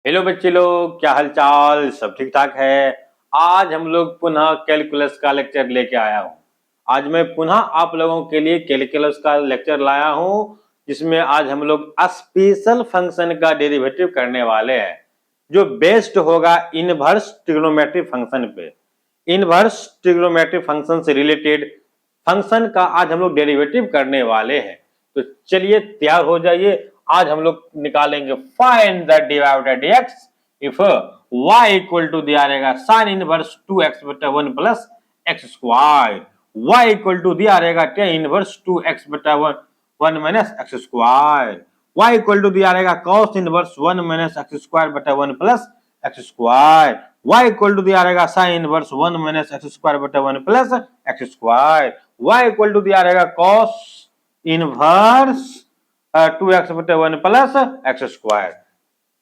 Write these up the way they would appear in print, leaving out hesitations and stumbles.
Hello बच्चे लोग, क्या हाल चाल? सब ठीक ठाक है। आज हम लोग पुनः कैलकुलस का लेक्चर लेके आया हूँ। आज मैं पुनः आप लोगों के लिए कैलकुलस का लेक्चर लाया हूँ, जिसमें आज हम लोग स्पेशल फंक्शन का डेरिवेटिव करने वाले हैं, जो बेस्ड होगा इनवर्स ट्रिग्नोमेट्री फंक्शन पे। इनवर्स ट्रिग्नोमेट्री फंक्शन से रिलेटेड फंक्शन का आज हम लोग डेरिवेटिव करने वाले हैं। तो चलिए तैयार हो जाइए। आज हम लोग निकालेंगे find the divided x if y equal to दिया रहेगा साइन इनवर्स 2x बटा 1 plus x square, y equal to दिया रहेगा tan इनवर्स 2x बटा 1 minus x square, y equal to दिया रहेगा cos inverse 1 minus x square बटा 1 plus x square, y equal to दिया रहेगा sine inverse 1 minus x square बटा 1 plus x square, y equal to दिया रहेगा cos inverse 2x बटे 1 plus x square.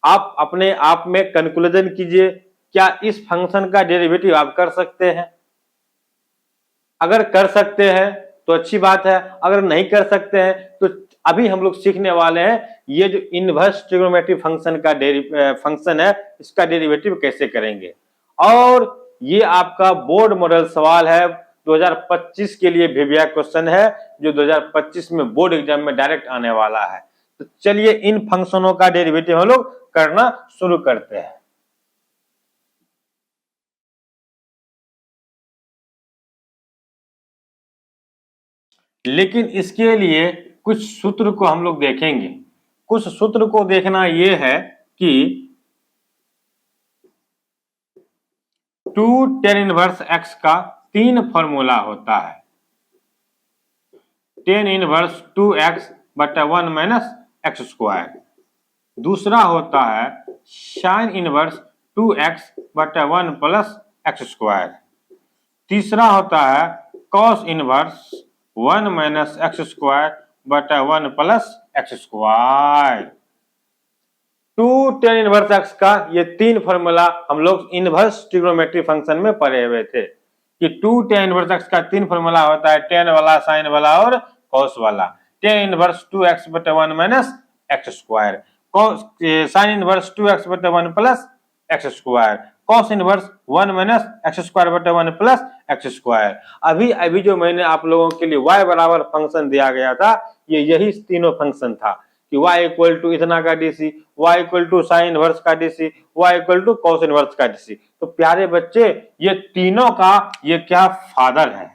आप अपने आप में कंक्लूजन कीजिए, क्या इस फंक्शन का डेरिवेटिव आप कर सकते हैं? अगर कर सकते हैं तो अच्छी बात है, अगर नहीं कर सकते हैं तो अभी हम लोग सीखने वाले हैं ये जो इनवर्स ट्रिग्नोमेट्री फंक्शन का फंक्शन है, इसका डेरिवेटिव कैसे करेंगे। और ये आपका बोर्ड मॉडल सवाल है, 2025 के लिए भी क्वेश्चन है, जो 2025 में बोर्ड एग्जाम में डायरेक्ट आने वाला है। तो चलिए इन फंक्शनों का डेरिवेटिव हम लोग करना शुरू करते हैं। लेकिन इसके लिए कुछ सूत्र को हम लोग देखेंगे। कुछ सूत्र को देखना यह है कि 2 tan इनवर्स x का 3 फॉर्मूला होता है। tan इनवर्स 2x बटा 1 माइनस एक्स स्क्वायर। दूसरा होता है sin इनवर्स 2x बटा 1 प्लस एक्स स्क्वायर। तीसरा होता है cos inverse 1 minus x square बटा 1 plus x square. 2 tan inverse x का ये 3 फॉर्मूला हम लोग इनवर्स ट्रिग्नोमेट्री फंक्शन में पढ़े हुए थे कि 2 tan इनवर्स x का 3 फॉर्मूला होता है, tan वाला, sin वाला और cos वाला। tan इनवर्स 2x बटा 1 minus x square, sin inverse 2x बटा 1 plus x square, cos inverse 1 minus x square बटा 1 प्लस एक्स स्क्वायर। अभी जो मैंने आप लोगों के लिए y बराबर फंक्शन दिया गया था, ये यही तीनों फंक्शन था कि y इक्वल टू इतना का DC, y equal to sine inverse का DC, y equal to cos inverse का डीसी। तो प्यारे बच्चे, ये तीनों का ये क्या फादर है,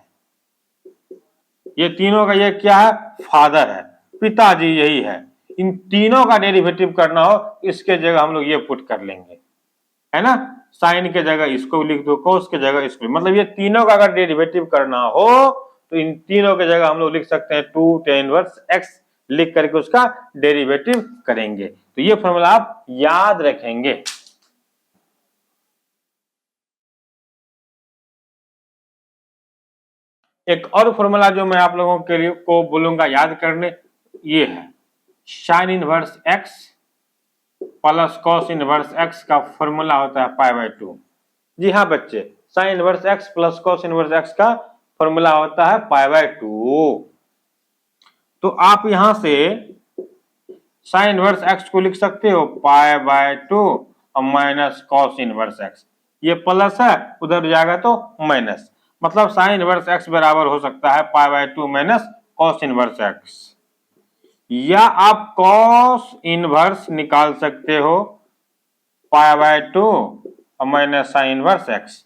ये तीनों का ये क्या है, फादर है, पिताजी यही है। इन तीनों का डेरिवेटिव करना हो, इसके जगह हम लोग ये पुट कर लेंगे, है ना। साइन के जगह इसको लिख दो, cos के जगह इसको, मतलब ये तीनों का अगर डेरिवेटिव करना हो तो इन तीनों के जगह हम लोग लिख सकते हैं 2 tan इनवर्स x लिख करके उसका डेरिवेटिव करेंगे। तो ये फॉर्मूला आप याद रखेंगे। एक और फॉर्मूला जो मैं आप लोगों के लिए को बोलूंगा याद करने, ये है sign inverse x plus cos inverse x का फॉर्मूला होता है π/2। जी हाँ बच्चे, sign inverse x plus cos inverse x का फॉर्मूला होता है π/2। तो आप यहां से साइन इनवर्स x को लिख सकते हो π/2 और माइनस cos इनवर्स x, ये प्लस है, उधर जाएगा तो माइनस, मतलब साइन इनवर्स x बराबर हो सकता है π/2 माइनस cos इनवर्स x। या आप cos इनवर्स निकाल सकते हो π/2 और माइनस साइन इनवर्स x।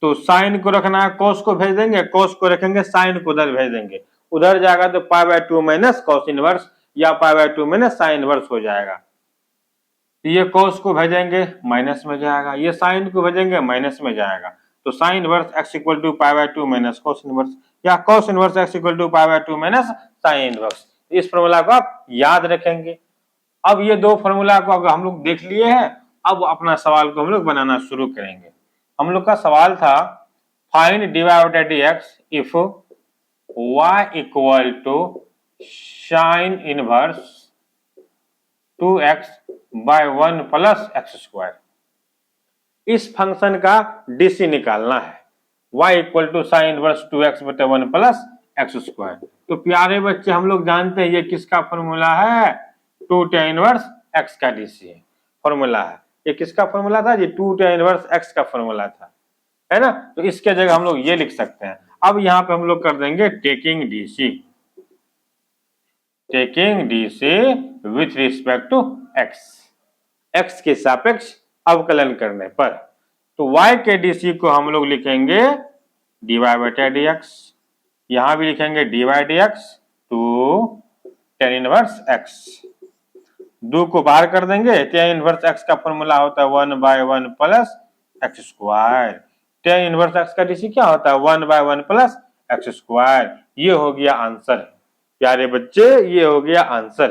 तो साइन को रखना है, cos को भेज देंगे, cos को रखेंगे, साइन को उधर भेज देंगे, उधर जाएगा तो π/2 माइनस cos इनवर्स या π/2 माइनस साइन इनवर्स हो जाएगा। ये cos को भेजेंगे माइनस में जाएगा, ये साइन को भेजेंगे माइनस में जाएगा। तो sine inverse x equal to π/2 minus cos inverse या cos inverse x equal to π/2 minus sine inverse. इस फॉर्मूला को आप याद रखेंगे। अब ये दो फॉर्मूला को अगर हम लोग देख लिए हैं, अब अपना सवाल को हम लोग बनाना शुरू करेंगे। हम लोग का सवाल था find divided x if y equal to sine inverse 2x by 1 plus x square. इस फंक्शन का डीसी निकालना है, y equal to sine inverse 2x बटे 1 प्लस एक्स स्क्वायर। तो प्यारे बच्चे, हम लोग जानते हैं ये किसका फॉर्मूला है, 2 tan इनवर्स x का डीसी है फॉर्मूला है। ये किसका फॉर्मूला था? ये 2 tan इनवर्स x का फॉर्मूला था, है ना। तो इसके जगह हम लोग ये लिख सकते हैं। अब यहाँ पे हम लोग कर देंगे taking DC with respect to x के सापेक्ष अवकलन करने पर। तो y के डीसी को हम लोग लिखेंगे dy/dx, यहां भी लिखेंगे dy/dx to tan inverse x। 2 को बाहर कर देंगे, tan इनवर्स x का फॉर्मूला होता है 1/1 plus x square. tan inverse x का डीसी क्या होता है? 1/1 प्लस एक्स स्क्वायर। ये हो गया आंसर प्यारे बच्चे, ये हो गया आंसर।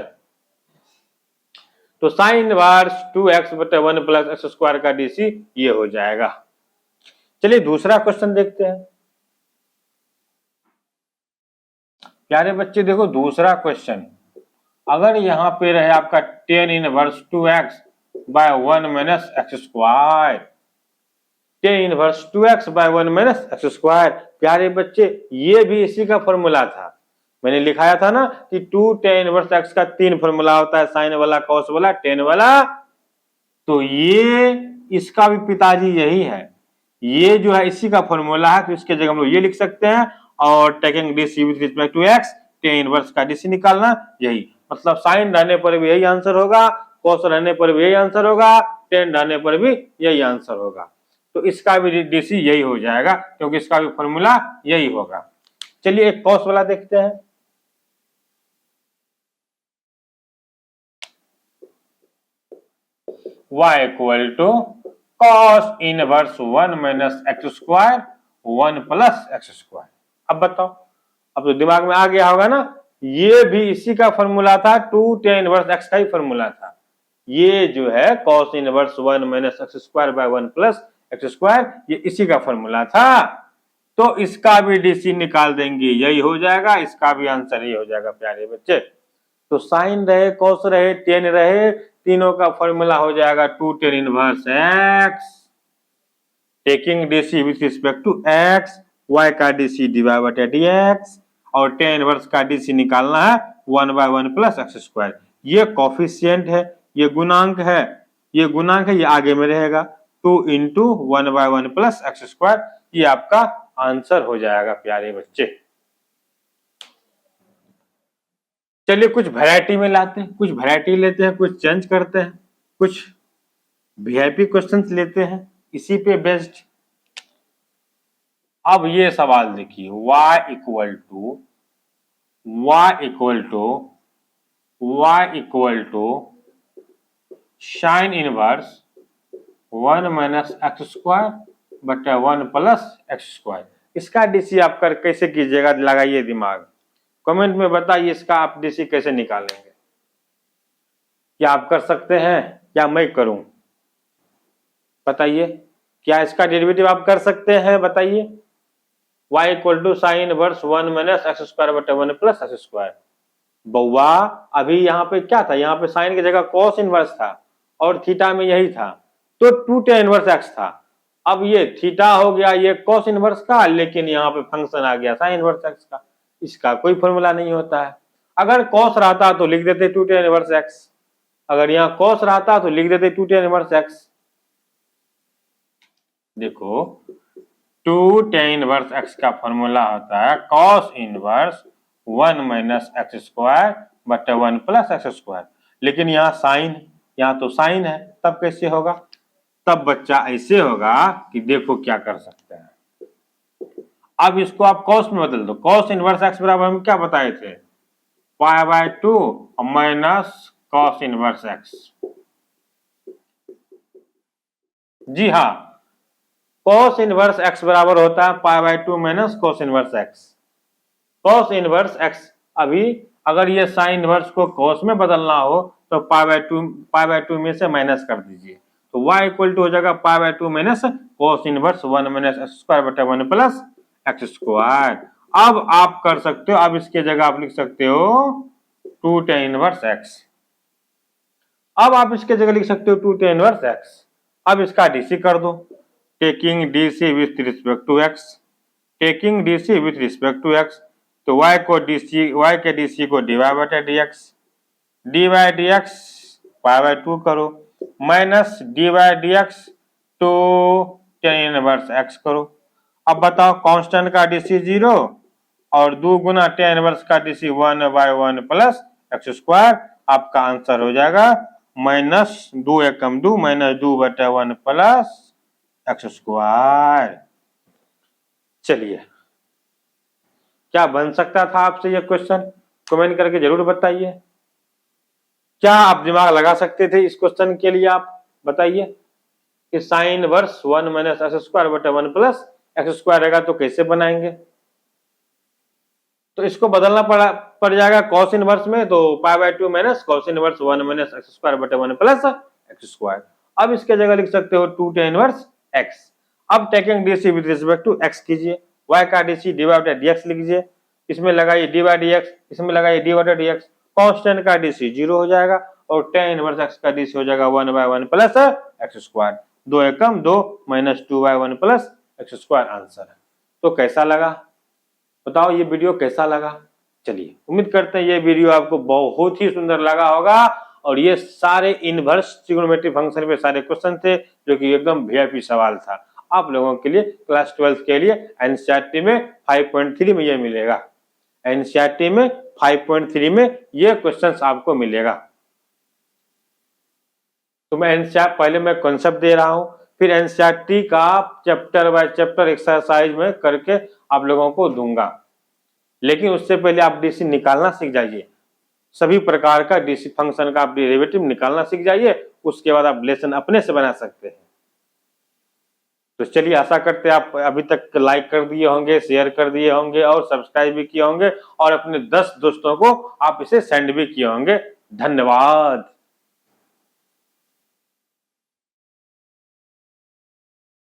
तो sine inverse 2x/1 plus x square का डीसी ये हो जाएगा। चलिए दूसरा क्वेश्चन देखते हैं प्यारे बच्चे। देखो दूसरा क्वेश्चन, अगर यहाँ पे रहे आपका tan inverse 2x/1 minus x square, tan inverse 2x/1 minus x square. प्यारे बच्चे ये भी इसी का फॉर्मूला था, मैंने लिखाया था ना कि 2 tan इनवर्स x का 3 फॉर्मूला होता है, साइन वाला, कॉस वाला, टेन वाला। तो ये इसका भी पिताजी यही है, ये जो है इसी का फॉर्मूला है। तो इसके जगह हम लोग ये लिख सकते हैं, और taking DC with respect to x, tan inverse का डीसी निकालना, यही मतलब साइन रहने पर भी यही आंसर होगा, कॉस रहने पर भी यही आंसर होगा, टेन रहने पर भी यही आंसर होगा। तो इसका भी डीसी यही हो जाएगा, क्योंकि इसका भी फॉर्मूला यही होगा। चलिए एक कॉस वाला देखते हैं। y equal to cos inverse 1 minus x square 1 plus x square. अब बताओ, अब तो दिमाग में आ गया होगा ना, ये भी इसी का फॉर्मूला था, 2 tan इनवर्स x का ही फॉर्मूला था। ये जो है cos inverse 1 minus x square by 1 plus x square, ये इसी का फॉर्मूला था। तो इसका भी डीसी निकाल देंगे, यही हो जाएगा, इसका भी आंसर ही हो जाएगा प्यारे बच्चे। तो साइन रहे, कॉस रहे, टेन रहे, तीनों का फॉर्मूला हो जाएगा 2 tan inverse x, taking DC with respect to x, y का डीसी dy/dx, और tan इनवर्स का डीसी निकालना है 1/1 प्लस एक्स स्क्वायर। ये कोफिशिएंट है, ये गुणांक है, ये गुणांक है, ये आगे में रहेगा 2 × 1/1 प्लस एक्स स्क्वायर। ये आपका आंसर हो जाएगा प्यारे बच्चे। चलिए कुछ वैरायटी में लाते हैं, कुछ वैरायटी लेते हैं, कुछ चेंज करते हैं, कुछ वीआईपी क्वेश्चंस लेते हैं इसी पे बेस्ड। अब ये सवाल देखिए, y equal to sine inverse 1 minus x square बटा 1 प्लस एक्स स्क्वायर। इसका डीसी आप कर कैसे कीजिएगा, लगाइए दिमाग, कमेंट में बताइए इसका आप डीसी कैसे निकालेंगे। क्या आप कर सकते हैं, क्या मैं करूं? बताइए, क्या इसका डेरिवेटिव आप कर सकते हैं? बताइए। y equal to sine inverse 1 minus x square बटा 1 प्लस एक्स स्क्वायर। बउआ अभी यहाँ पे क्या था, यहाँ पे साइन की जगह कॉस इनवर्स था, और थीटा में यही था, तो 2 tan इनवर्स x था। अब ये थीटा हो गया, ये कॉस इनवर्स का, लेकिन यहाँ पे फंक्शन आ गया साइन इनवर्स x का। इसका कोई फॉर्मूला नहीं होता है। अगर कॉस रहता तो लिख देते 2 tan इनवर्स x, अगर यहाँ कॉस रहता तो लिख देते 2 tan इनवर्स x। देखो 2 tan इनवर्स x का फॉर्मूला होता है cos inverse 1 minus x square बटा 1 प्लस एक्स स्क्वायर। लेकिन यहाँ साइन, यहाँ तो साइन है, तब कैसे होगा? तब बच्चा ऐसे होगा कि देखो क्या कर सकते हैं। अब इसको आप कॉस में बदल दो, कॉस इनवर्स x बराबर हम क्या बताए थे, π/2 माइनस कॉस इनवर्स x। जी हाँ, कॉस इनवर्स x बराबर होता है π/2 minus cos inverse x। Cos inverse x, अभी अगर ये साइन इनवर्स को कॉस में बदलना हो तो π/2 में से माइनस कर दीजिए, तो y इक्वल टू हो जाएगा π/2 minus cos inverse 1 minus x square बटा 1 प्लस एक्स स्क्वायर। अब आप कर सकते हो, अब इसके जगह आप लिख सकते हो 2 tan इनवर्स x। अब आप इसके जगह लिख सकते हो 2 tan इनवर्स x। अब इसका डीसी कर दो, taking DC with respect to x, taking DC with respect to x। तो y के डीसी को dy/dx, dy/dx π/2 करो, minus d by d x to tan inverse x करो। अब बताओ कांस्टेंट का डीसी 0 और 2 गुना टेन इनवर्स का डीसी 1/1 प्लस एक्स स्क्वायर। आपका आंसर हो जाएगा माइनस 2 एकम 2 माइनस 2/1 प्लस एक्स स्क्वायर। चलिए, क्या बन सकता था आपसे ये क्वेश्चन? कमेंट करके जरूर बताइए। क्या आप दिमाग लगा सकते थे इस क्वेश्चन के लिए? आप बताइए कि sign inverse 1 minus x square बटे 1 प्लस एक्स स्क्वायर रहेगा तो कैसे बनाएंगे? तो इसको बदलना पड़ जाएगा कॉस इनवर्स में, तो π/2 minus cos inverse 1 minus x square बटे 1 प्लस एक्स स्क्वायर। अब इसके जगह लिख सकते हो 2 tan इनवर्स एक्स। अब taking DC with respect to x कीजिए, y का डीसी डी बाई dx लिखिए, इसमें लगाइए डी बाई dx, इसमें लगाइए डी बाई dx। कांस्टेंट का डीसी 0 हो जाएगा और tan इनवर्स x का डीसी हो जाएगा 1/1 प्लस एक्स स्क्वायर। 2 एकम 2 minus 2/1 plus x square answer है। तो कैसा लगा बताओ, ये वीडियो कैसा लगा? चलिए, उम्मीद करते हैं ये वीडियो आपको बहुत ही सुंदर लगा होगा और ये सारे इनवर्स ट्रिग्नोमेट्री फंक्शन पे सारे क्वेश्चन थे जो कि एकदम वीआईपी सवाल था। आप लोगों के लिए क्लास 12 के लिए एनसीईआरटी में 5.3 में ये मिलेगा। एनसीईआरटी में 5.3 में ये क्वेश्चंस आपको मिलेगा। तो मैं एनसीईआरटी पहले मैं कॉन्सेप्ट दे रहा हूं, फिर एनसीईआरटी का चैप्टर बाय चैप्टर एक्सरसाइज में करके आप लोगों को दूंगा। लेकिन उससे पहले आप डीसी निकालना सीख जाइए, सभी प्रकार का डीसी फंक्शन का आप डेरिवेटिव निकालना सीख जाइए, उसके बाद आप लेसन अपने से बना सकते हैं। तो चलिए, आशा करते हैं आप अभी तक लाइक कर दिए होंगे, शेयर कर दिए होंगे और सब्सक्राइब भी किए होंगे और अपने 10 दोस्तों को आप इसे सेंड भी किए होंगे। धन्यवाद।